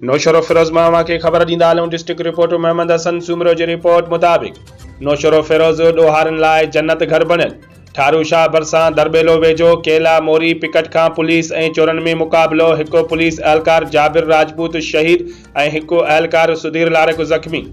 नौशरो फिरोज मामा के खबर ॾींदा हलूं। डिस्ट्रिक्ट रिपोर्टर मोहम्मद हसन सूमरो जी रिपोर्ट मुताबिक़ नौशरो फिरोज ॾोहारनि लाइ जन्नत घर बणियल। ठारू शाह भरिसां दरबेलो वेझो केला मोरी पिकट खां पुलिस ऐं चोरनि में मुक़ाबिलो। हिकु पुलिस एहलकार जाबिर राजपूत शहीद ऐं हिकु एहलकार सुधीर लारक ज़ख़्मी।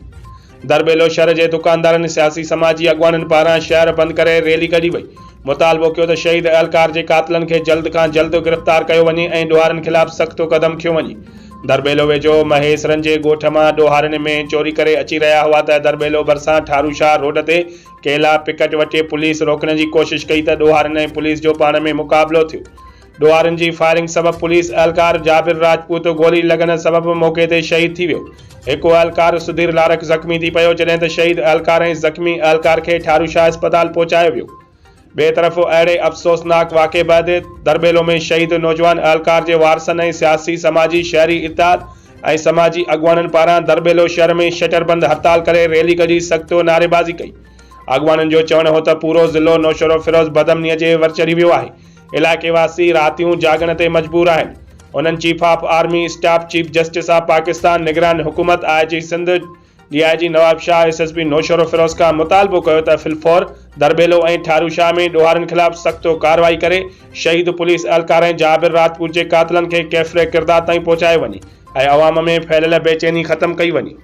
दरबेलो शहर जे दुकानदारनि सियासी समाजी अॻवाननि पारां शहर बंदि करे रैली कढी वई। मुतालबो कयो त शहीद एहलकार जे कातिलनि खे जल्द खां जल्द गिरफ़्तार कयो वञे ऐं ॾोहारनि ख़िलाफ़ सख़्त क़दम खंयो वञे। दरबेलो वेझो महेसरन जे ॻोठ मां ॾोहारनि में चोरी करे अची रहिया हुआ त दरबेलो भरिसां ठारू शाह रोड ते केला पिकट वटे पुलिस रोकण जी कोशिश कई त ॾोहारनि ऐं पुलिस जो पाण में मुक़ाबिलो थियो। ॾोहारनि जी फायरिंग सबबि पुलिस एहलकार जाबिर राजपूत गोली लॻण सबबि मौक़े ते शहीद थी वियो। हिकु एहलकार सुधीर लारक ज़ख़्मी थी पियो जॾहिं त शहीद एहलकार ऐं ज़ख़्मी एहलकार खे ठारू शाह अस्पताल पहुचायो वियो। ॿिए तरफ़ अहिड़े अफ़सोसनाक वाक़े बैदि दरबेलो में शहीद नौजवान एहलकार जे वारसनि ऐं सियासी समाजी शहरी इत्तेहाद ऐं समाजी अॻवाननि पारां दरबेलो शहर में शटरबंद हड़ताल करे रैली कढी सख़्त नारेबाज़ी कई। अॻवाननि जो चवणु हो त पूरो ज़िलो नौशरो फिरोज़ बदमनीअ जे वर चढ़ी वियो आहे। इलाइक़े वासी रातियूं जागण ते मजबूर आहिनि। उन्हनि chief of army staff chief justice of Pakistan निगरान हुकूमत IG Sindh DIG Nawab Shah SSP Naushahro Firoz खां मुतालबो कयो त फिलफौर दरबेलो ऐं ठारू शाह में ॾोहारनि ख़िलाफ़ सख़्त कार्रवाई करे शहीद पुलिस एहलकार ऐं जाबिर राजपूत जे कातिलनि खे कैफ़रे किरदार ताईं पहुचायो वञे ऐं अवाम में फैलियल बेचैनी ख़त्म कई वञे।